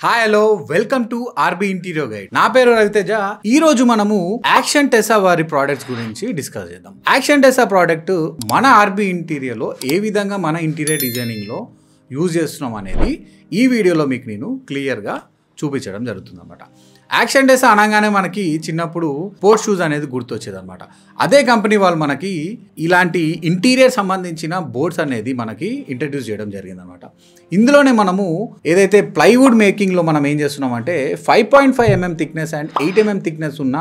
Hi hello welcome to RB interior guide. నా పేరు రవితేజ. ఈ రోజు మనము యాక్షన్ టెసా వారి ప్రోడక్ట్స్ గురించి డిస్కస్ చేద్దాం. యాక్షన్ టెసా ప్రోడక్ట్ మన ఆర్బీ ఇంటీరియర్ లో ఏ విధంగా మన ఇంటీరియర్ డిజైనింగ్ లో యూజ్ చేస్తున్నాం అనేది ఈ వీడియోలో మీకు నేను క్లియర్ గా చూపించడం జరుగుతుంది అనమాట. యాక్షన్ టెసా అనగానే మనకి చిన్నప్పుడు స్పోర్ట్స్ షూస్ అనేది గుర్తొచ్చేది అనమాట. అదే కంపెనీ వాళ్ళు మనకి ఇలాంటి ఇంటీరియర్ సంబంధించిన బోర్డ్స్ అనేది మనకి ఇంట్రడ్యూస్ చేయడం జరిగింది అనమాట. ఇందులోనే మనము ఏదైతే ప్లైవుడ్ మేకింగ్లో మనం ఏం చేస్తున్నాం అంటే 5.5 mm thickness and 8 mm thickness ఉన్న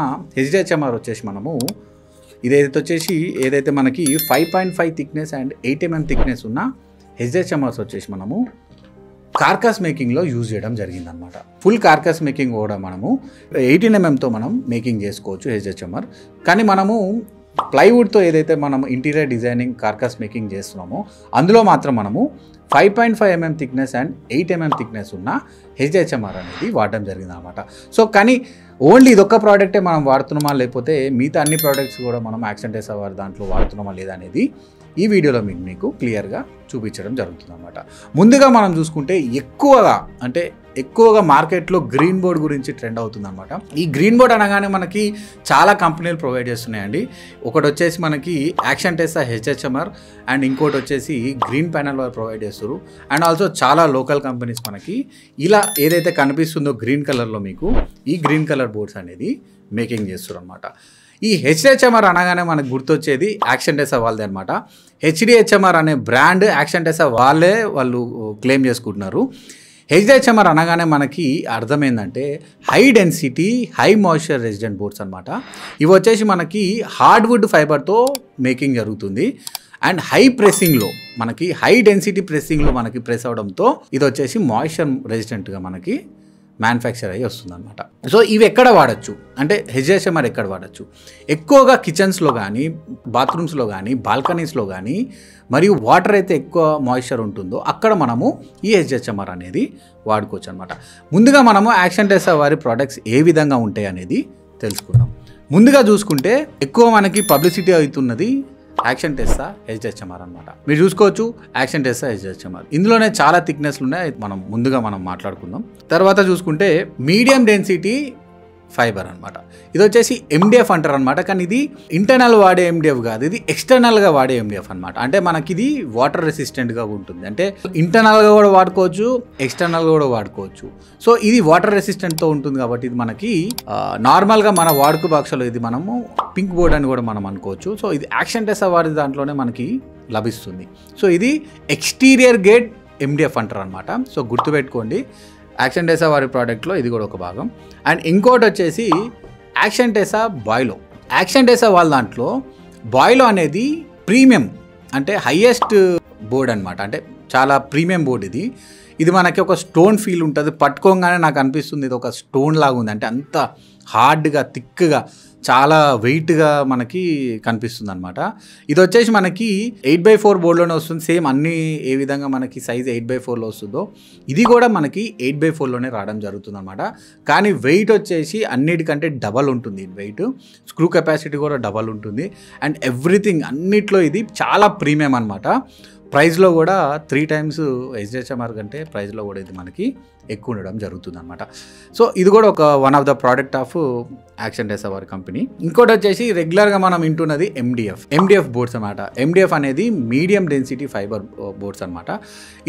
HDHMR వచ్చేసి మనము ఏదైతే మనకి 5.5 థిక్నెస్ అండ్ 8 mm థిక్నెస్ ఉన్న HDHMRs వచ్చేసి మనము కార్కాస్ మేకింగ్లో యూజ్ చేయడం జరిగిందనమాట. ఫుల్ కార్కాస్ మేకింగ్ కూడా మనము 18 mmతో మనం మేకింగ్ చేసుకోవచ్చు HDHMR. కానీ మనము ప్లైవుడ్తో ఏదైతే మనం ఇంటీరియర్ డిజైనింగ్ కార్కాస్ మేకింగ్ చేస్తున్నామో అందులో మాత్రం మనము 5.5 mm thickness and 8 mm thickness ఉన్న HDHMR అనేది వాడడం జరిగింది అనమాట. సో కానీ ఓన్లీ ఇదొక్క ప్రోడక్టే మనం వాడుతున్నామా లేకపోతే మిగతా అన్ని ప్రోడక్ట్స్ కూడా మనం యాక్షన్ టెసా వారి దాంట్లో వాడుతున్నామా లేదా అనేది ఈ వీడియోలో మీకు క్లియర్గా చూపించడం జరుగుతుంది అనమాట. ముందుగా మనం చూసుకుంటే ఎక్కువగా మార్కెట్లో గ్రీన్ బోర్డ్ గురించి ట్రెండ్ అవుతుంది అనమాట. ఈ గ్రీన్ బోర్డ్ అనగానే మనకి చాలా కంపెనీలు ప్రొవైడ్ చేస్తున్నాయండి. ఒకటి వచ్చేసి మనకి యాక్షన్ టెసా HDHMR అండ్ ఇంకోటి వచ్చేసి గ్రీన్ ప్యానెల్ వారు ప్రొవైడ్ చేస్తారు. అండ్ ఆల్సో చాలా లోకల్ కంపెనీస్ మనకి ఇలా ఏదైతే కనిపిస్తుందో గ్రీన్ కలర్లో మీకు ఈ గ్రీన్ కలర్ బోర్డ్స్ అనేది మేకింగ్ చేస్తారు అనమాట. ఈ HDHMR అనగానే మనకు గుర్తొచ్చేది యాక్షన్ టెసా వాళ్ళదే అనమాట. HDHMR అనే బ్రాండ్ యాక్షన్ టెసా వాళ్ళు క్లెయిమ్ చేసుకుంటున్నారు. HDHMR అనగానే మనకి అర్థమైందంటే high density high moisture resident boards అనమాట. ఇవి వచ్చేసి మనకి హార్డ్వుడ్ ఫైబర్తో మేకింగ్ జరుగుతుంది. అండ్ హై ప్రెస్సింగ్లో మనకి హై డెన్సిటీ ప్రెస్సింగ్లో మనకి ప్రెస్ అవడంతో ఇది వచ్చేసి మాయిశ్చర్ రెసిడెంట్గా మనకి మ్యానుఫ్యాక్చర్ అయ్యి వస్తుంది అనమాట. సో ఇవి ఎక్కడ వాడచ్చు అంటే HDHMR ఎక్కడ వాడచ్చు? ఎక్కువగా కిచెన్స్లో కానీ బాత్రూమ్స్లో కానీ బాల్కనీస్లో కానీ మరియు వాటర్ అయితే ఎక్కువ మాయిశ్చర్ ఉంటుందో అక్కడ మనము ఈ HDHMR అనేది వాడుకోవచ్చు అనమాట. ముందుగా మనము యాక్షన్ టెసా వారి ప్రోడక్ట్స్ ఏ విధంగా ఉంటాయి అనేది తెలుసుకుందాం. ముందుగా చూసుకుంటే ఎక్కువ మనకి పబ్లిసిటీ అవుతున్నది యాక్షన్ టెసా HDHMR అనమాట. మీరు చూసుకోవచ్చు యాక్షన్ టెసా HDHMR. ఇందులోనే చాలా థిక్నెస్లు ఉన్నాయి. మనం మాట్లాడుకుందాం. తర్వాత చూసుకుంటే మీడియం డెన్సిటీ ఫైబర్ అనమాట. ఇది వచ్చేసి MDF అంటారు అనమాట. కానీ ఇది ఇంటర్నల్ వాడే MDF కాదు, ఇది ఎక్స్టర్నల్గా వాడే MDF అనమాట. అంటే మనకి ఇది వాటర్ రెసిస్టెంట్గా ఉంటుంది. అంటే ఇంటర్నల్గా కూడా వాడుకోవచ్చు, ఎక్స్టర్నల్గా కూడా వాడుకోవచ్చు. సో ఇది వాటర్ రెసిస్టెంట్తో ఉంటుంది కాబట్టి ఇది మనకి నార్మల్గా మన వాడుక భాషలో ఇది మనము పింక్ బోర్డ్ అని కూడా మనం అనుకోవచ్చు. సో ఇది యాక్షన్ టెసా వారి దాంట్లోనే మనకి లభిస్తుంది. సో ఇది ఎక్స్టీరియర్ గేట్ MDF అంటారు అనమాట. సో గుర్తుపెట్టుకోండి, యాక్షన్ టెసా వారి ప్రోడక్ట్లో ఇది కూడా ఒక భాగం. అండ్ ఇంకోటి వచ్చేసి యాక్షన్ టెసా బాయిలో. యాక్షన్ టెసా వాళ్ళ దాంట్లో బాయిలో అనేది ప్రీమియం అంటే హైయెస్ట్ బోర్డ్ అనమాట. అంటే చాలా ప్రీమియం బోర్డ్ ఇది మనకి ఒక స్టోన్ ఫీల్ ఉంటుంది. పట్టుకోగానే నాకు అనిపిస్తుంది ఇది ఒక స్టోన్ లాగా ఉంది. అంటే అంత హార్డ్గా థిక్గా చాలా వెయిట్గా మనకి కనిపిస్తుంది అనమాట. ఇది వచ్చేసి మనకి 8x4 బోర్డులోనే వస్తుంది. సేమ్ అన్ని ఏ విధంగా మనకి సైజ్ 8x4లో వస్తుందో ఇది కూడా మనకి 8x4లోనే రావడం జరుగుతుంది అనమాట. కానీ వెయిట్ వచ్చేసి అన్నిటికంటే డబల్ ఉంటుంది. వెయిట్ స్క్రూ కెపాసిటీ కూడా డబల్ ఉంటుంది. అండ్ ఎవ్రీథింగ్ అన్నిట్లో ఇది చాలా ప్రీమియం అనమాట. ప్రైస్లో కూడా 3 times HDHMR కంటే ప్రైస్లో కూడా ఇది మనకి ఎక్కువ ఉండడం జరుగుతుంది అనమాట. సో ఇది కూడా ఒక one of the product of action టెసా వారి కంపెనీ. ఇంకోటి వచ్చేసి రెగ్యులర్గా మనం వింటున్నది MDF బోర్డ్స్ అనమాట. MDF అనేది మీడియం డెన్సిటీ ఫైబర్ బోర్డ్స్ అనమాట.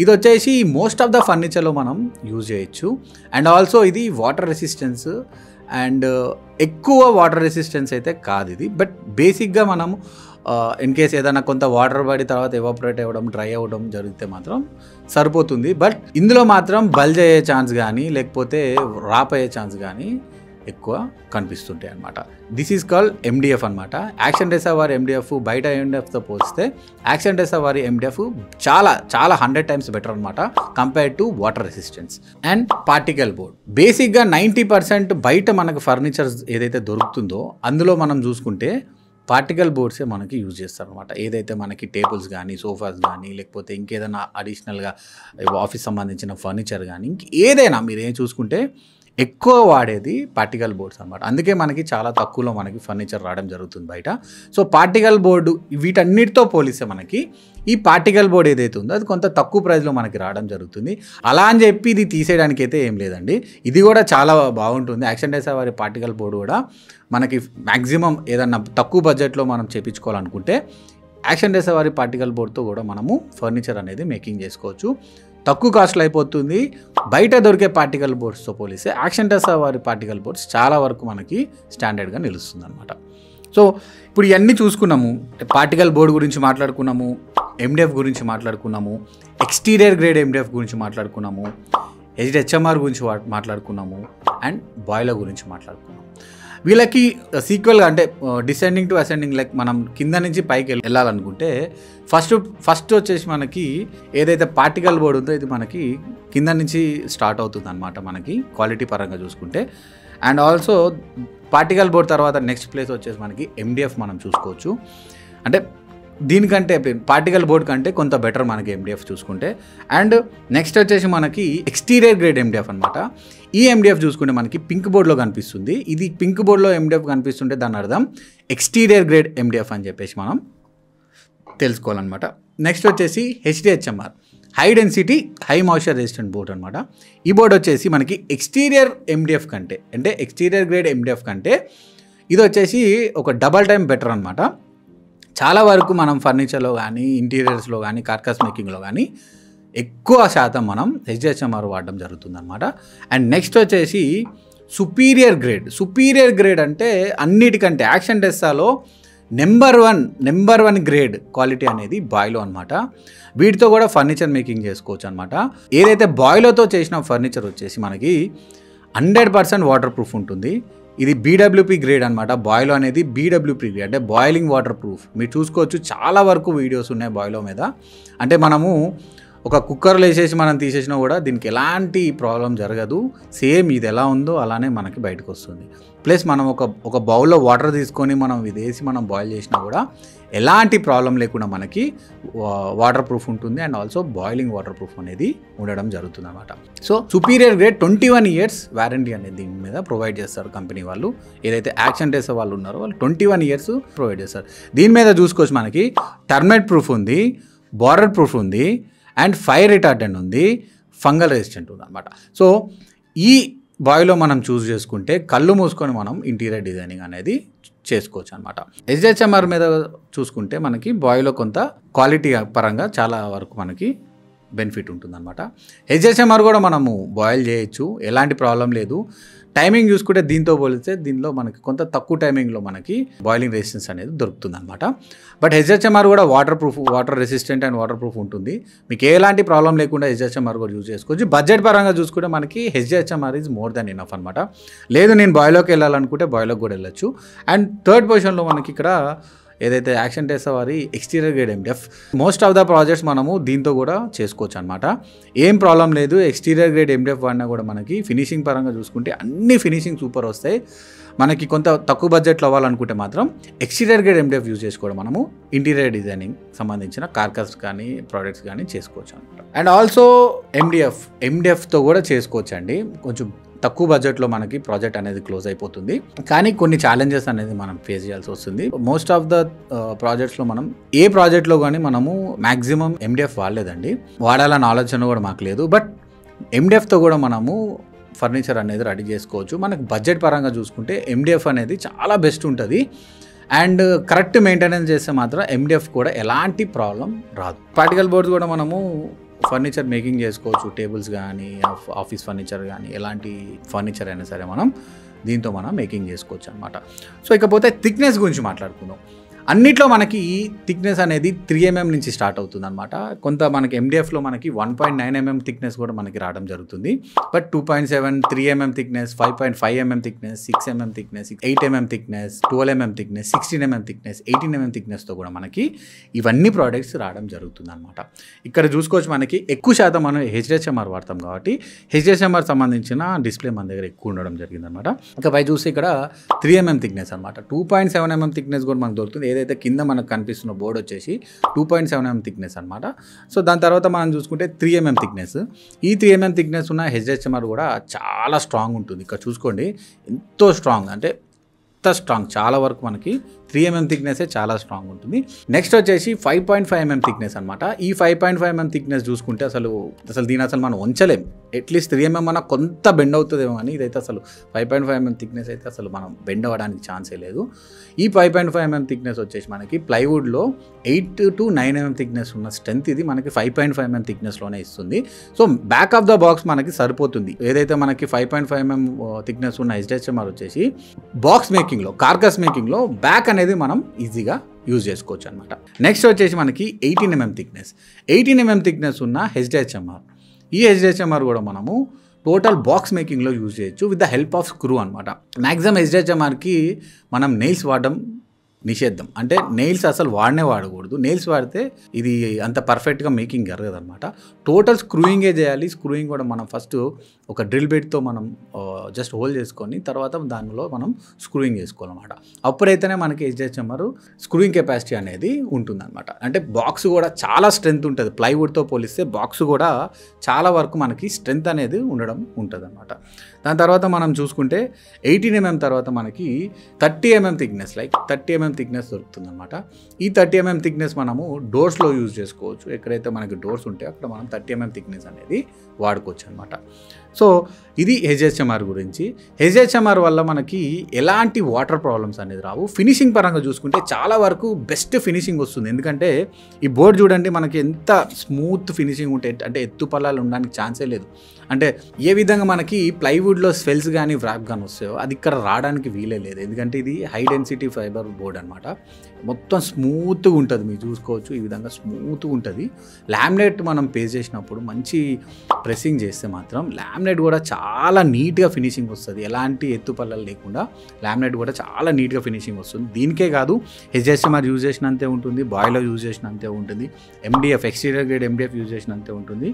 ఇది వచ్చేసి మోస్ట్ ఆఫ్ ద ఫర్నిచర్లో మనం యూజ్ చేయొచ్చు. అండ్ ఆల్సో ఇది వాటర్ రెసిస్టెన్స్ అండ్ ఎక్కువ వాటర్ రెసిస్టెన్స్ అయితే కాదు ఇది. బట్ బేసిక్గా మనము ఇన్ కేస్ ఏదైనా కొంత వాటర్ పడి తర్వాత ఎవాపరేట్ అవ్వడం డ్రై అవ్వడం జరిగితే మాత్రం సరిపోతుంది. బట్ ఇందులో మాత్రం బల్జ్ అయ్యే ఛాన్స్ కానీ లేకపోతే రాప్ అయ్యే ఛాన్స్ కానీ ఎక్కువ కనిపిస్తుంటాయి అనమాట. దిస్ ఈజ్ కాల్డ్ MDF అనమాట. యాక్షన్ టెసా వారి MDF బయట MDFతో పోలిస్తే యాక్షన్ టెసా వారి MDF చాలా 100 times బెటర్ అనమాట compared to water resistance. And particle board బేసిక్గా 90% బయట మనకు ఫర్నిచర్ ఏదైతే దొరుకుతుందో అందులో మనం చూసుకుంటే పార్టికల్ బోర్డ్సే మనకి యూజ్ చేస్తారు అనమాట. ఏదైతే మనకి టేబుల్స్ కానీ సోఫాస్ కానీ లేకపోతే ఇంకేదైనా అడిషనల్గా ఆఫీస్ సంబంధించిన ఫర్నిచర్ కానీ ఏదైనా మీరు ఏం చూసుకుంటే ఎక్కువ వాడేది పార్టికల్ బోర్డ్స్ అనమాట. అందుకే మనకి చాలా తక్కువలో మనకి ఫర్నిచర్ రావడం జరుగుతుంది బయట. సో పార్టికల్ బోర్డు వీటన్నిటితో పోలిస్తే మనకి ఈ పార్టికల్ బోర్డ్ ఏదైతే ఉందో అది కొంత తక్కువ ప్రైస్లో మనకి రావడం జరుగుతుంది. అలా అని చెప్పి ఇది తీసేయడానికి అయితే ఏం లేదండి, ఇది కూడా చాలా బాగుంటుంది. యాక్షన్ డేసా వారి పార్టికల్ బోర్డు కూడా మనకి మ్యాక్సిమం ఏదన్నా తక్కువ బడ్జెట్లో మనం చేయించుకోవాలనుకుంటే యాక్షన్ డేసా వారి పార్టికల్ బోర్డ్తో కూడా మనము ఫర్నిచర్ అనేది మేకింగ్ చేసుకోవచ్చు. తక్కువ కాస్ట్లో అయిపోతుంది. బయట దొరికే పార్టికల్ బోర్డ్స్తో పోలిస్తే యాక్షన్ డేసా వారి పార్టికల్ బోర్డ్స్ చాలా వరకు మనకి స్టాండర్డ్గా నిలుస్తుంది అనమాట. సో ఇప్పుడు ఇవన్నీ చూసుకున్నాము, పార్టికల్ బోర్డు గురించి మాట్లాడుకున్నాము, ఎండిఎఫ్ గురించి మాట్లాడుకున్నాము, ఎక్స్టీరియర్ గ్రేడ్ ఎండిఎఫ్ గురించి మాట్లాడుకున్నాము, హెచ్ఎంఆర్ గురించి మాట్లాడుకున్నాము, అండ్ బాయిలర్ గురించి మాట్లాడుకున్నాము. వీళ్ళకి సీక్వెల్గా అంటే డిసెండింగ్ టు అసెండింగ్, లైక్ మనం కింద నుంచి పైకి వెళ్ళాలనుకుంటే ఫస్ట్ వచ్చేసి మనకి ఏదైతే పార్టికల్ బోర్డు ఉందో ఇది మనకి కింద నుంచి స్టార్ట్ అవుతుంది అనమాట మనకి క్వాలిటీ పరంగా చూసుకుంటే. అండ్ ఆల్సో పార్టికల్ బోర్డ్ తర్వాత నెక్స్ట్ ప్లేస్ వచ్చేసి మనకి ఎండిఎఫ్ మనం చూసుకోవచ్చు. అంటే దీనికంటే పార్టికల్ బోర్డ్ కంటే కొంత బెటర్ మనకి ఎండిఎఫ్ చూసుకుంటే. అండ్ నెక్స్ట్ వచ్చేసి మనకి ఎక్స్టీరియర్ గ్రేడ్ ఎండిఎఫ్ అనమాట. ఈ ఎండిఎఫ్ చూసుకుంటే మనకి పింక్ బోర్డ్లో కనిపిస్తుంది. ఇది పింక్ బోర్డ్లో ఎండిఎఫ్ కనిపిస్తుంటే దాని అర్థం ఎక్స్టీరియర్ గ్రేడ్ ఎండిఎఫ్ అని చెప్పేసి మనం తెలుసుకోవాలన్నమాట. నెక్స్ట్ వచ్చేసి HDHMR, high density high moisture resistant board అనమాట. ఈ బోర్డ్ వచ్చేసి మనకి ఎక్స్టీరియర్ ఎండిఎఫ్ కంటే, అంటే ఎక్స్టీరియర్ గ్రేడ్ ఎండిఎఫ్ కంటే ఇది వచ్చేసి ఒక డబల్ టైం బెటర్ అనమాట. చాలా వరకు మనం ఫర్నిచర్లో కానీ ఇంటీరియర్స్లో కానీ కార్కాస్ మేకింగ్లో కానీ ఎక్కువ శాతం మనం హెచ్డిహెచ్ఎంఆర్ వాడడం జరుగుతుంది అనమాట. అండ్ నెక్స్ట్ వచ్చేసి సుపీరియర్ గ్రేడ్ అంటే అన్నిటికంటే యాక్షన్ డెస్సాలో నెంబర్ వన్ గ్రేడ్ క్వాలిటీ అనేది బాయిలో అనమాట. వీటితో కూడా ఫర్నిచర్ మేకింగ్ చేసుకోవచ్చు అనమాట. ఏదైతే బాయిలోతో చేసిన ఫర్నిచర్ వచ్చేసి మనకి 100% వాటర్ ప్రూఫ్ ఉంటుంది. ఇది బీడబ్ల్యూపీ గ్రేడ్ అనమాట. బాయిలో అనేది బీడబ్ల్యూపీ గ్రేడ్ అంటే బాయిలింగ్ వాటర్ ప్రూఫ్. మీరు చూసుకోవచ్చు చాలా వరకు వీడియోస్ ఉన్నాయి బాయిలో మీద. అంటే మనము ఒక కుక్కర్లో వేసేసి మనం తీసేసినా కూడా దీనికి ఎలాంటి ప్రాబ్లం జరగదు. సేమ్ ఇది ఎలా ఉందో అలానే మనకి బయటకు వస్తుంది. ప్లస్ మనం ఒక బౌల్లో వాటర్ తీసుకొని మనం ఇది వేసి మనం బాయిల్ చేసినా కూడా ఎలాంటి ప్రాబ్లం లేకుండా మనకి వాటర్ ప్రూఫ్ ఉంటుంది. And also boiling water proof అనేది ఉండడం జరుగుతుంది అనమాట. So superior grade 21 years warranty అనేది దీని మీద ప్రొవైడ్ చేస్తారు కంపెనీ వాళ్ళు. ఏదైతే యాక్షన్ డేసా వాళ్ళు ఉన్నారో వాళ్ళు 21 years ప్రొవైడ్ చేస్తారు. దీని మీద చూసుకోవచ్చు మనకి టర్మైట్ ప్రూఫ్ ఉంది, బార్డర్ ప్రూఫ్ ఉంది, అండ్ ఫైర్ రిటార్డెంట్ ఉంది, ఫంగల్ రెసిస్టెంట్ ఉంది అనమాట. సో ఈ బాయిలో మనం చూస్ చేసుకుంటే కళ్ళు మూసుకొని మనం ఇంటీరియర్ డిజైనింగ్ అనేది చేసుకోవచ్చు అనమాట. హెచ్డిహెచ్ఎంఆర్ మీద చూసుకుంటే మనకి బాయిలో కొంత క్వాలిటీ పరంగా చాలా వరకు మనకి బెనిఫిట్ ఉంటుంది అనమాట. హెచ్డిహెచ్ఎంఆర్ కూడా మనము బాయిల్ చేయొచ్చు, ఎలాంటి ప్రాబ్లం లేదు. టైమింగ్ చూసుకుంటే దీంతో పోలిస్తే దీనిలో మనకి కొంత తక్కువ టైమింగ్లో మనకి బాయిలింగ్ రెసిస్టెన్స్ అనేది దొరుకుతుంది అనమాట. బట్ హెచ్డిహెచ్ఎంఆర్ కూడా water resistant and water proof ఉంటుంది. మీకు ఎలాంటి ప్రాబ్లం లేకుండా హెచ్డిహెచ్ఎంఆర్ కూడా యూజ్ చేసుకోవచ్చు. బడ్జెట్ పరంగా చూసుకుంటే మనకి HDHMR is more than enough అనమాట. లేదు నేను బాయిలోకి వెళ్ళాలనుకుంటే బాయిలోకి కూడా వెళ్ళొచ్చు. అండ్ థర్డ్ పొజిషన్లో మనకి ఇక్కడ ఏదైతే యాక్షన్ డేసా వారి exterior grade MDF, most of the projects మనము దీంతో కూడా చేసుకోవచ్చు అనమాట. ఏం ప్రాబ్లం లేదు. ఎక్స్టీరియర్ గ్రేడ్ ఎండిఎఫ్ వాడినా కూడా మనకి ఫినిషింగ్ పరంగా చూసుకుంటే అన్ని ఫినిషింగ్ సూపర్ వస్తాయి. మనకి కొంత తక్కువ బడ్జెట్లో అవ్వాలనుకుంటే మాత్రం ఎక్స్టీరియర్ గ్రేడ్ ఎండిఎఫ్ యూజ్ చేసుకోవడం మనము ఇంటీరియర్ డిజైనింగ్ సంబంధించిన కార్కాస్ కానీ ప్రోడక్ట్స్ కానీ చేసుకోవచ్చు అనమాట. అండ్ ఆల్సో ఎండిఎఫ్తో కూడా చేసుకోవచ్చు అండి. కొంచెం తక్కువ బడ్జెట్లో మనకి ప్రాజెక్ట్ అనేది క్లోజ్ అయిపోతుంది. కానీ కొన్ని ఛాలెంజెస్ అనేది మనం ఫేస్ చేయాల్సి వస్తుంది. మోస్ట్ ఆఫ్ ద ప్రాజెక్ట్స్లో మనం ఏ ప్రాజెక్ట్లో కానీ మనము మ్యాక్సిమం ఎండిఎఫ్ వాడలేదండి. వాడాలన్న ఆలోచన కూడా మాకు లేదు. బట్ ఎండిఎఫ్తో కూడా మనము ఫర్నిచర్ అనేది రెడీ చేసుకోవచ్చు. మనకు బడ్జెట్ పరంగా చూసుకుంటే ఎండిఎఫ్ అనేది చాలా బెస్ట్ ఉంటుంది. అండ్ కరెక్ట్ మెయింటెనెన్స్ చేస్తే మాత్రం ఎండిఎఫ్ కూడా ఎలాంటి ప్రాబ్లం రాదు. పార్టికల్ బోర్డ్స్ కూడా మనము ఫర్నిచర్ మేకింగ్ చేసుకోవచ్చు. టేబుల్స్ కానీ ఆఫీస్ ఫర్నిచర్ కానీ ఎలాంటి ఫర్నిచర్ అయినా సరే మనం దీంతో మనం మేకింగ్ చేసుకోవచ్చు అనమాట. సో ఇకపోతే థిక్నెస్ గురించి మాట్లాడుకుందాం. అన్నిట్లో మనకి ఈ థిక్నెస్ అనేది 3 mm నుంచి స్టార్ట్ అవుతుంది అనమాట. కొంత మనకి ఎండిఎఫ్లో మనకి 1.9 mm థిక్నెస్ కూడా మనకి రావడం జరుగుతుంది. But 2.7, 3 mm thickness, 5.5 mm thickness, 6 mm thickness, 8 mm thickness, 12 mm thickness, 16 mm thickness, 18 mm థిక్నెస్తో కూడా మనకి ఇవన్నీ ప్రోడక్ట్స్ రావడం జరుగుతుంది అనమాట. ఇక్కడ చూసుకోవచ్చు మనకి ఎక్కువ శాతం మనం హెచ్డిహెచ్ఎంఆర్ వాడతాం కాబట్టి హెచ్డిహెచ్ఎంఆర్ సంబంధించిన డిస్ప్లే మన దగ్గర ఎక్కువ ఉండడం జరిగింది అనమాట. ఇంకా పై చూస్తే ఇక్కడ 3 mm థిక్నెస్ అనమాట. 2.7 mm థిక్నెస్ కూడా మనకు దొరుకుతుంది. ఏదైతే కింద మనకు కనిపిస్తున్న బోర్డ్ వచ్చేసి 2.7 mm థిక్నెస్ అనమాట. సో దాని తర్వాత మనం చూసుకుంటే 3 mm థిక్నెస్. ఈ 3 mm థిక్నెస్ ఉన్న HDHMR కూడా చాలా స్ట్రాంగ్ ఉంటుంది. ఇక్కడ చూసుకోండి ఎంతో స్ట్రాంగ్, అంటే ఎంత స్ట్రాంగ్, చాలా వరకు మనకి 3 mm థిక్నెస్సే చాలా స్ట్రాంగ్ ఉంటుంది. నెక్స్ట్ వచ్చేసి 5.5 mm థిక్నెస్ అనమాట. ఈ 5.5 mm థిక్నెస్ చూసుకుంటే అసలు దీని అసలు మనం ఉంచలేం. అట్లీస్ట్ 3 mm అన్న కొంత బెండ్ అవుతుందేమో, కానీ ఇదైతే అసలు 5.5 mm థిక్నెస్ అయితే అసలు మనం బెండ్ అవ్వడానికి ఛాన్సే లేదు. ఈ 5.5 mm థిక్నెస్ వచ్చేసి మనకి ప్లైవుడ్లో 8 to 9 mm థిక్నెస్ ఉన్న స్ట్రెంత్ ఇది మనకి 5.5 mm థిక్నెస్లోనే ఇస్తుంది. So back of the box మనకి సరిపోతుంది. ఏదైతే మనకి 5.5 mm థిక్నెస్ ఉన్న HDHMR వచ్చేసి బాక్స్ మేకింగ్లో, కార్కస్ మేకింగ్లో బ్యాక్ అనేది మనం ఈజీగా యూజ్ చేసుకోవచ్చు అనమాట. నెక్స్ట్ వచ్చేసి మనకి 18 mm థిక్నెస్. 18 mm థిక్నెస్ ఉన్న HDHMR. ఈ HDHMR కూడా మనము టోటల్ బాక్స్ మేకింగ్లో యూజ్ చేయొచ్చు with the help of screw అనమాట. మ్యాక్సిమం HDHMRకి మనం నెయిల్స్ వాడడం నిషేధం, అంటే నెయిల్స్ అసలు వాడకూడదు. నెయిల్స్ వాడితే ఇది అంత పర్ఫెక్ట్గా మేకింగ్ జరగదు అనమాట. టోటల్ స్క్రూయింగే చేయాలి. స్క్రూయింగ్ కూడా మనం ఫస్ట్ ఒక డ్రిల్ బిట్తో మనం జస్ట్ హోల్డ్ చేసుకొని తర్వాత దానిలో మనం స్క్రూయింగ్ చేసుకోవాలన్నమాట. అప్పుడైతేనే మనకి HDHMR స్క్రూయింగ్ కెపాసిటీ అనేది ఉంటుందన్నమాట. అంటే బాక్స్ కూడా చాలా స్ట్రెంత్ ఉంటుంది. ప్లైవుడ్తో పోలిస్తే బాక్స్ కూడా చాలా వరకు మనకి స్ట్రెంత్ అనేది ఉంటుంది అనమాట. దాని తర్వాత మనం చూసుకుంటే 18 mm తర్వాత మనకి 30 mm thickness, like 30 mm thickness దొరుకుతుంది అనమాట. ఈ 30 mm థిక్నెస్ మనము డోర్స్లో యూజ్ చేసుకోవచ్చు. ఎక్కడైతే మనకి డోర్స్ ఉంటాయో అక్కడ మనం 30 mm థిక్నెస్ అనేది వాడుకోవచ్చు అనమాట. సో ఇది HDHMR గురించి. HDHMR వల్ల మనకి ఎలాంటి వాటర్ ప్రాబ్లమ్స్ అనేది రావు. ఫినిషింగ్ పరంగా చూసుకుంటే చాలా వరకు బెస్ట్ ఫినిషింగ్ వస్తుంది. ఎందుకంటే ఈ బోర్డ్ చూడండి మనకి ఎంత స్మూత్ ఫినిషింగ్ ఉంటే, అంటే ఎత్తు పల్లాలు ఉండడానికి ఛాన్సే లేదు. అంటే ఏ విధంగా మనకి ప్లైవుడ్లో స్వెల్స్ కానీ వ్రాప్ కానీ వస్తాయో అది ఇక్కడ రావడానికి వీలే లేదు. ఎందుకంటే ఇది హై డెన్సిటీ ఫైబర్ బోర్డ్ అనమాట. మొత్తం స్మూత్గా ఉంటుంది, మీరు చూసుకోవచ్చు ఈ విధంగా స్మూత్గా ఉంటుంది. లామినేట్ మనం పేస్ట్ చేసినప్పుడు మంచి ప్రెస్సింగ్ చేస్తే మాత్రం లామినేట్ కూడా చాలా నీట్గా ఫినిషింగ్ వస్తుంది. ఎలాంటి ఎత్తు పల్లలు లేకుండా లామినేట్ కూడా చాలా నీట్గా ఫినిషింగ్ వస్తుంది. దీనికే కాదు, HDHMR యూజ్ చేసినంతే ఉంటుంది, బాయిలో యూజ్ చేసినంతే ఉంటుంది, MDF exterior grade MDF use చేసినంతే ఉంటుంది,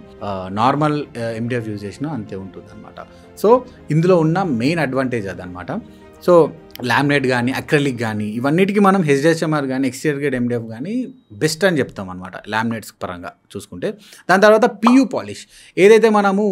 నార్మల్ MDF యూజ్ చేసినా అంతే ఉంటుంది అనమాట. సో ఇందులో ఉన్న మెయిన్ అడ్వాంటేజ్ అదనమాట. సో లామినేట్ కానీ అక్రిలిక్ కానీ ఇవన్నిటికీ మనం HDHMR కానీ ఎక్స్టీరియర్ గ్రేడ్ MDF కానీ బెస్ట్ అని చెప్తాం అనమాట లామినేట్స్ పరంగా చూసుకుంటే. దాని తర్వాత PU పాలిష్, ఏదైతే మనము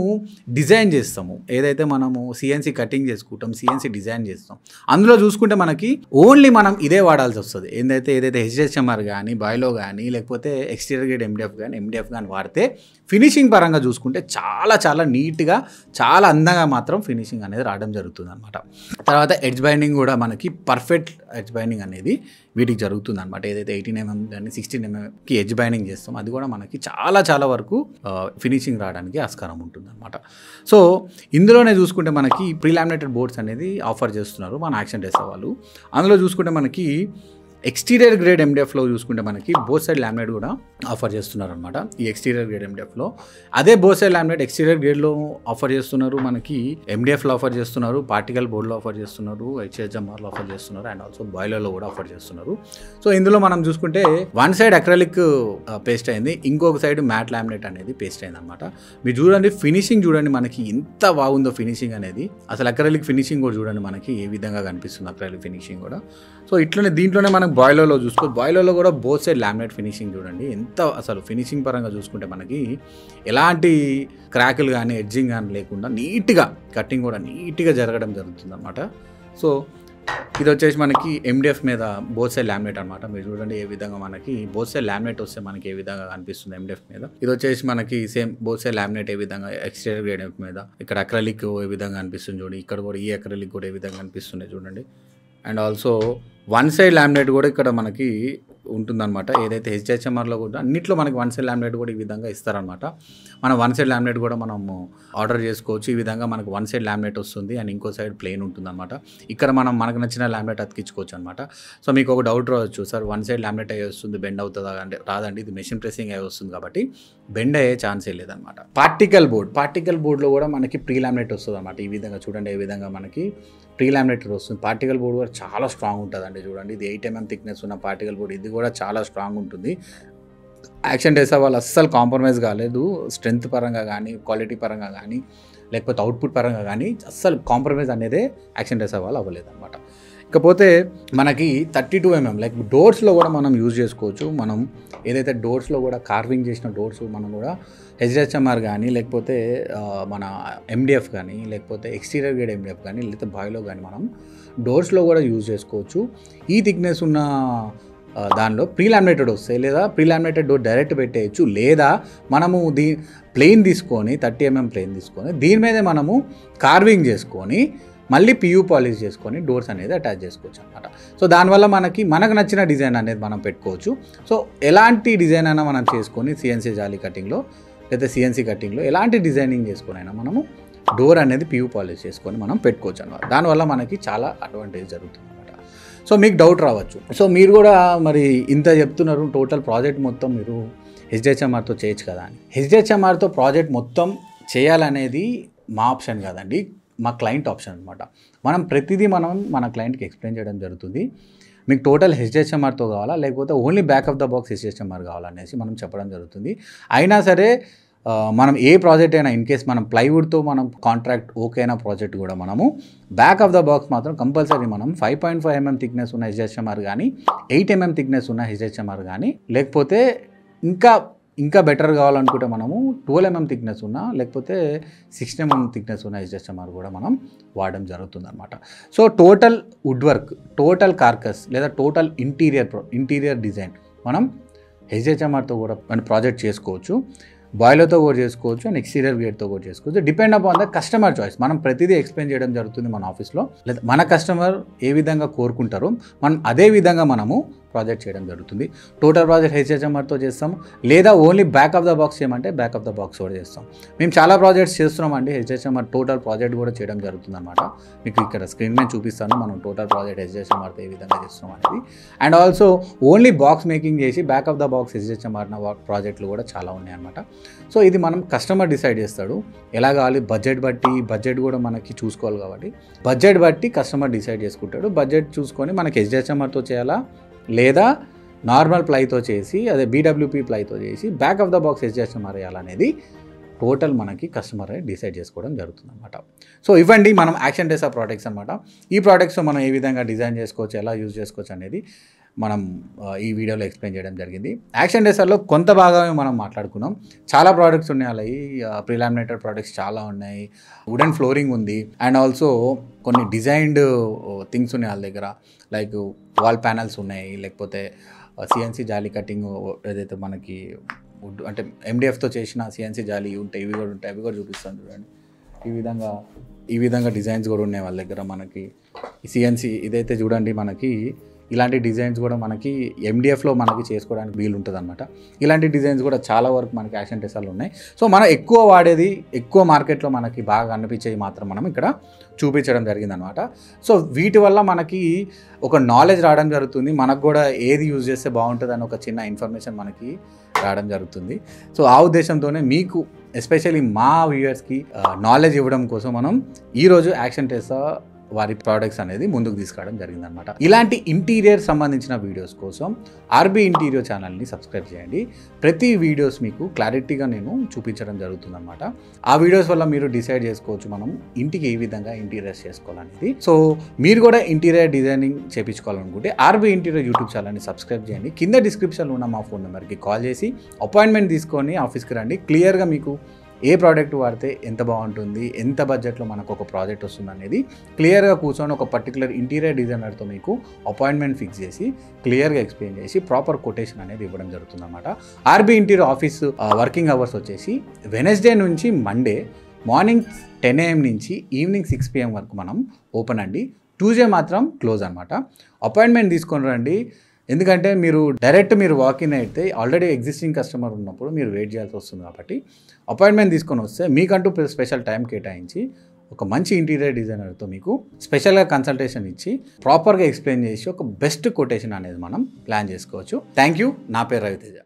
డిజైన్ చేస్తాము, ఏదైతే మనము CNC కటింగ్ చేసుకుంటాం, CNC డిజైన్ చేస్తాం, అందులో చూసుకుంటే మనకి ఓన్లీ మనం ఇదే వాడాల్సి వస్తుంది. ఏదైతే HDHMR కానీ బాయిలో కానీ లేకపోతే ఎక్స్టీరియర్ గ్రేడ్ MDF కానీ వాడితే ఫినిషింగ్ పరంగా చూసుకుంటే చాలా నీట్గా చాలా అందంగా మాత్రం ఫినిషింగ్ అనేది రావడం జరుగుతుంది అనమాట. తర్వాత ఎడ్జ్ బైండింగ్ కూడా మనకి పర్ఫెక్ట్ ఎడ్జ్ బైండింగ్ అనేది వీటికి జరుగుతుంది అనమాట. ఏదైతే 18 mm కానీ 16 mmకి ఎడ్జ్ బైండింగ్ చేస్తాం అది కూడా మనకి చాలా వరకు ఫినిషింగ్ రావడానికి ఆస్కారం ఉంటుంది అనమాట. సో ఇందులోనే చూసుకుంటే మనకి ప్రీ లామినేటెడ్ బోర్డ్స్ అనేది ఆఫర్ చేస్తున్నారు మన యాక్షన్ డెస్క్ వాళ్ళు. అందులో చూసుకుంటే మనకి ఎక్స్టీరియర్ గ్రేడ్ MDFలో చూసుకుంటే మనకి బోత్ సైడ్ లామినేట్ కూడా ఆఫర్ చేస్తున్నారు అనమాట. ఈ ఎక్స్టీరియర్ గ్రేడ్ MDFలో అదే బోత్ సైడ్ లామినేట్ ఎక్స్టీరియర్ గ్రేడ్లో ఆఫర్ చేస్తున్నారు, మనకి MDFలో ఆఫర్ చేస్తున్నారు, పార్టికల్ బోర్డ్లో ఆఫర్ చేస్తున్నారు, HDHMRలో ఆఫర్ చేస్తున్నారు, అండ్ ఆల్సో బాయిలర్లో కూడా ఆఫర్ చేస్తున్నారు. సో ఇందులో మనం చూసుకుంటే వన్ సైడ్ అక్రిలిక్ పేస్ట్ అయింది, ఇంకొక సైడ్ మ్యాట్ లామినేట్ అనేది పేస్ట్ అయింది అనమాట. మీరు చూడండి ఫినిషింగ్ చూడండి మనకి ఎంత బాగుందో ఫినిషింగ్ అనేది. అసలు అక్రిలిక్ ఫినిషింగ్ కూడా చూడండి మనకి ఏ విధంగా కనిపిస్తుంది అక్రిలిక్ ఫినిషింగ్ కూడా. సో ఇట్లనే దీంట్లోనే మనకు బాయిలర్లో చూసుకో, బాయిలర్లో కూడా బోత్ సైడ్ లామినేట్ ఫినిషింగ్ చూడండి ఎంత అసలు ఫినిషింగ్ పరంగా చూసుకుంటే మనకి ఎలాంటి క్రాకులు కానీ ఎడ్జింగ్ కానీ లేకుండా నీట్గా కటింగ్ కూడా నీట్గా జరగడం జరుగుతుంది అనమాట. సో ఇది వచ్చేసి మనకి MDF మీద బోత్ సైడ్ లామినేట్ అనమాట. మీరు చూడండి ఏ విధంగా మనకి బోత్ సైడ్ లామినేట్ వస్తే మనకి ఏ విధంగా కనిపిస్తుంది MDF మీద. ఇది వచ్చేసి మనకి సేమ్ బోత్ సైడ్ లామినేట్ ఏ విధంగా ఎక్స్టీరియర్ గ్రేడ్ మీద, ఇక్కడ అక్రిలిక్ ఏ విధంగా కనిపిస్తుంది చూడండి, ఇక్కడ కూడా ఈ అక్రిలిక్ కూడా ఏ విధంగా కనిపిస్తుంది చూడండి. And also one side laminate కూడా ఇక్కడ మనకి ఉంటుందన్నమాట. ఏదైతే HDHMRలో కూడా అన్నిట్లో మనకి వన్ సైడ్ లామినేట్ కూడా ఈ విధంగా ఇస్తారనమాట. మనం వన్ సైడ్ లామినేట్ కూడా మనము ఆర్డర్ చేసుకోవచ్చు. ఈ విధంగా మనకు వన్ సైడ్ లామినేట్ వస్తుంది అండ్ ఇంకో సైడ్ ప్లెయిన్ ఉంటుందన్నమాట. ఇక్కడ మనకు నచ్చిన లామినేట్ అతికించుకోవచ్చు అనమాట. సో మీకు ఒక డౌట్ రావచ్చు, సార్ వన్ సైడ్ లామినేట్ అయ్యి వస్తుంది బెండ్ అవుతుందా అంటే రాదండి, ఇది మెషిన్ ప్రెసింగ్ అయ్యి వస్తుంది కాబట్టి బెండ్ అయ్యే ఛాన్సే లేదనమాట. పార్టికల్ బోర్డ్లో కూడా మనకి ప్రీ లామినేట్ వస్తుంది అనమాట. ఈ విధంగా చూడండి ఏ విధంగా మనకి ప్రీ లామినేటర్ వస్తుంది. పార్టికల్ బోర్డ్ కూడా చాలా స్ట్రాంగ్ ఉంటుందండి. చూడండి ఇది 8 mm థిక్నెస్ ఉన్న పార్టికల్ బోర్డ్, ఇది కూడా చాలా స్ట్రాంగ్ ఉంటుంది. యాక్షన్ డెస్క్ వాళ్ళు అస్సలు కాంప్రమైజ్ కాలేదు, స్ట్రెంత్ పరంగా కానీ క్వాలిటీ పరంగా కానీ లేకపోతే అవుట్పుట్ పరంగా కానీ అస్సలు కాంప్రమైజ్ అనేది యాక్షన్ డెస్క్ వాళ్ళు అవ్వలేదు అనమాట. ఇకపోతే మనకి 32mm లైక్ డోర్స్లో కూడా మనం యూజ్ చేసుకోవచ్చు. మనం ఏదైతే డోర్స్లో కూడా కార్వింగ్ చేసిన డోర్స్ మనం కూడా హెచ్డిహెచ్ఎంఆర్ కానీ లేకపోతే మన ఎండిఎఫ్ కానీ లేకపోతే ఎక్స్టీరియర్ గ్రేడ్ ఎండిఎఫ్ కానీ లేకపోతే బాయ్లో కానీ మనం డోర్స్లో కూడా యూజ్ చేసుకోవచ్చు. ఈ థిక్నెస్ ఉన్న దానిలో ప్రీలామినేటెడ్ వస్తాయి, లేదా ప్రీలామినేటెడ్ డోర్ డైరెక్ట్ పెట్టేయచ్చు, లేదా మనము ప్లెయిన్ తీసుకొని 30mm ప్లెయిన్ తీసుకొని దీని మీదే మనము కార్వింగ్ చేసుకొని మళ్ళీ పియూ పాలిష్ చేసుకొని డోర్స్ అనేది అటాచ్ చేసుకోవచ్చు అనమాట. సో దానివల్ల మనకు నచ్చిన డిజైన్ అనేది మనం పెట్టుకోవచ్చు. సో ఎలాంటి డిజైన్ అయినా మనం చేసుకొని సిఎన్సీ జాలీ కటింగ్లో లేదా సిఎన్సీ కటింగ్లో ఎలాంటి డిజైనింగ్ చేసుకొని అయినా మనము డోర్ అనేది పియూ పాలిష్ చేసుకొని మనం పెట్టుకోవచ్చు అనమాట. దానివల్ల మనకి చాలా అడ్వాంటేజ్ జరుగుతుంది అనమాట. సో మీకు డౌట్ రావచ్చు, సో మీరు కూడా మరి ఇంత చెప్తున్నారు, టోటల్ ప్రాజెక్ట్ మొత్తం మీరు హెచ్డిహెచ్ఎంఆర్తో చేయొచ్చు కదా అని. హెచ్డిహెచ్ఎంఆర్తో ప్రాజెక్ట్ మొత్తం చేయాలనేది మా ఆప్షన్ కాదండి, మా క్లయింట్ ఆప్షన్ అనమాట. మనం ప్రతిదీ మన క్లయింట్కి ఎక్స్ప్లెయిన్ చేయడం జరుగుతుంది. మీకు టోటల్ హెచ్డిహెచ్ఎంఆర్తో కావాలా లేకపోతే only back of the box HDHMR కావాలనేసి మనం చెప్పడం జరుగుతుంది. అయినా సరే మనం ఏ ప్రాజెక్ట్ అయినా ఇన్ కేస్ మనం ప్లైవుడ్తో మనం కాంట్రాక్ట్ ఓకే అయిన ప్రాజెక్ట్ కూడా మనము బ్యాక్ ఆఫ్ ద బాక్స్ మాత్రం కంపల్సరీ మనం 5.5mm థిక్నెస్ ఉన్న హెచ్డిహెచ్ఎంఆర్ కానీ 8mm థిక్నెస్ ఉన్న హెచ్డిహెచ్ఎంఆర్ కానీ లేకపోతే ఇంకా బెటర్ కావాలనుకుంటే మనము 12mm థిక్నెస్ ఉన్న లేకపోతే 16mm థిక్నెస్ ఉన్న హెచ్డిహెచ్ఎంఆర్ కూడా మనం వాడడం జరుగుతుంది అనమాట. So total wood work, total carcass లేదా టోటల్ ఇంటీరియర్ డిజైన్ మనం హెచ్డిహెచ్ఎంఆర్తో కూడా మనం ప్రాజెక్ట్ చేసుకోవచ్చు. బాయిలర్తో కూడా చేసుకోవచ్చు అండ్ ఎక్స్టీరియర్ గ్రేడ్తో కూడా చేసుకోవచ్చు. Depend upon the customer choice. మనం ప్రతిదీ ఎక్స్ప్లెయిన్ చేయడం జరుగుతుంది మన ఆఫీస్లో. లేదా మన కస్టమర్ ఏ విధంగా కోరుకుంటారో మనం అదే విధంగా మనము ప్రాజెక్ట్ చేయడం జరుగుతుంది. టోటల్ ప్రాజెక్ట్ హెచ్డిహెచ్ఎంఆర్తో చేస్తాం, లేదా only back of the box చేయమంటే బ్యాక్ ఆఫ్ ద బాక్స్ కూడా చేస్తాం. మేము చాలా ప్రాజెక్ట్స్ చేస్తున్నామండి, హెచ్డిహెచ్ఎంఆర్ టోటల్ ప్రాజెక్ట్ కూడా చేయడం జరుగుతుంది అనమాట. మీకు ఇక్కడ స్క్రీన్ మీద చూపిస్తాను మనం టోటల్ ప్రాజెక్ట్ హెచ్డిహెచ్ఎంఆర్తో ఏ విధంగా చేస్తున్నాం అనేది. And also only box making చేసి back of the box HDHMR ప్రాజెక్టులు కూడా చాలా ఉన్నాయి అనమాట. సో ఇది మనం కస్టమర్ డిసైడ్ చేస్తాడు ఎలా కావాలి, బడ్జెట్ కూడా మనకి చూసుకోవాలి కాబట్టి బడ్జెట్ బట్టి కస్టమర్ డిసైడ్ చేసుకుంటాడు. బడ్జెట్ చూసుకొని మనకి హెచ్డిహెచ్ఎంఆర్తో చేయాలా లేదా నార్మల్ ప్లైతో చేసి అదే బీడబ్ల్యూపీ ప్లైతో చేసి back of the box HDHMR వేయాలనేది టోటల్ మనకి కస్టమర్ డిసైడ్ చేసుకోవడం జరుగుతుంది అనమాట. సో ఇవ్వండి మనం యాక్షన్ టెసా ప్రోడక్ట్స్ అనమాట. ఈ ప్రోడక్ట్స్ మనం ఏ విధంగా డిజైన్ చేసుకోవచ్చు, ఎలా యూజ్ చేసుకోవచ్చు అనేది మనం ఈ వీడియోలో ఎక్స్ప్లెయిన్ చేయడం జరిగింది. యాక్షన్ టెసాలో కొంత భాగమే మనం మాట్లాడుకున్నాం. చాలా ప్రోడక్ట్స్ ఉన్నాయి, అలాగే ప్రీలామినేటెడ్ ప్రోడక్ట్స్ చాలా ఉన్నాయి, వుడెన్ ఫ్లోరింగ్ ఉంది అండ్ ఆల్సో కొన్ని డిజైన్డ్ థింగ్స్ ఉన్నాయి వాళ్ళ దగ్గర, లైక్ వాల్ ప్యానల్స్ ఉన్నాయి, లేకపోతే సిఎన్సీ జాలీ కటింగ్ ఏదైతే మనకి వుడ్ అంటే ఎండిఎఫ్తో చేసిన సిఎన్సీ జాలీ ఉంటాయి, ఇవి కూడా ఉంటాయి, అవి కూడా చూపిస్తాను చూడండి. ఈ విధంగా డిజైన్స్ కూడా ఉన్నాయి వాళ్ళ దగ్గర. మనకి సిఎన్సీ ఇదైతే చూడండి, మనకి ఇలాంటి డిజైన్స్ కూడా మనకి ఎండిఎఫ్లో మనకి చేసుకోవడానికి వీలు ఉంటుంది అనమాట. ఇలాంటి డిజైన్స్ కూడా చాలా వరకు మనకి యాక్షన్ టెసాలు ఉన్నాయి. సో మనం ఎక్కువ వాడేది, ఎక్కువ మార్కెట్లో మనకి బాగా అనిపించేది మాత్రం మనం ఇక్కడ చూపించడం జరిగిందనమాట. సో వీటి వల్ల మనకి ఒక నాలెడ్జ్ రావడం జరుగుతుంది, మనకు కూడా ఏది యూజ్ చేస్తే బాగుంటుంది అని ఒక చిన్న ఇన్ఫర్మేషన్ మనకి రావడం జరుగుతుంది. సో ఆ ఉద్దేశంతోనే మీకు ఎస్పెషల్లీ మా వ్యూయర్స్కి నాలెడ్జ్ ఇవ్వడం కోసం మనం ఈరోజు యాక్షన్ టెసా వారి ప్రోడక్ట్స్ అనేది ముందుకు తీసుకురావడం జరిగిందనమాట. ఇలాంటి ఇంటీరియర్ సంబంధించిన వీడియోస్ కోసం ఆర్బీ ఇంటీరియర్ ఛానల్ని సబ్స్క్రైబ్ చేయండి. ప్రతి వీడియోస్ మీకు క్లారిటీగా నేను చూపించడం జరుగుతుందన్నమాట. ఆ వీడియోస్ వల్ల మీరు డిసైడ్ చేసుకోవచ్చు మనం ఇంటికి ఏ విధంగా ఇంటీరియర్స్ చేసుకోవాలనేది. సో మీరు కూడా ఇంటీరియర్ డిజైనింగ్ చేయించుకోవాలనుకుంటే ఆర్బీ ఇంటీరియర్ యూట్యూబ్ ఛానల్ని సబ్స్క్రైబ్ చేయండి. కింద డిస్క్రిప్షన్లో ఉన్న మా ఫోన్ నెంబర్కి కాల్ చేసి అపాయింట్మెంట్ తీసుకొని ఆఫీస్కి రండి. క్లియర్గా మీకు ఏ ప్రోడక్ట్ వాడితే ఎంత బాగుంటుంది, ఎంత బడ్జెట్లో మనకు ఒక ప్రాజెక్ట్ వస్తుంది అనేది క్లియర్గా కూర్చొని ఒక పర్టికులర్ ఇంటీరియర్ డిజైనర్తో మీకు అపాయింట్మెంట్ ఫిక్స్ చేసి క్లియర్గా ఎక్స్ప్లెయిన్ చేసి ప్రాపర్ కొటేషన్ అనేది ఇవ్వడం జరుగుతుంది అనమాట. RB interior office working hours వచ్చేసి వెనస్డే నుంచి మండే మార్నింగ్ 10 AM నుంచి ఈవినింగ్ 6 PM వరకు మనం ఓపెన్ అండి. ట్యూస్డే మాత్రం క్లోజ్ అనమాట. అపాయింట్మెంట్ తీసుకొని రండి. ఎందుకంటే మీరు డైరెక్ట్ వాకిన్ అయితే ఆల్రెడీ ఎగ్జిస్టింగ్ కస్టమర్ ఉన్నప్పుడు మీరు వెయిట్ చేయాల్సి వస్తుంది. కాబట్టి అపాయింట్మెంట్ తీసుకొని వస్తే మీకంటూ స్పెషల్ టైం కేటాయించి ఒక మంచి ఇంటీరియర్ డిజైనర్తో మీకు స్పెషల్గా కన్సల్టేషన్ ఇచ్చి ప్రాపర్గా ఎక్స్ప్లెయిన్ చేసి ఒక బెస్ట్ కొటేషన్ అనేది మనం ప్లాన్ చేసుకోవచ్చు. Thank you. నా పేరు రవితేజ.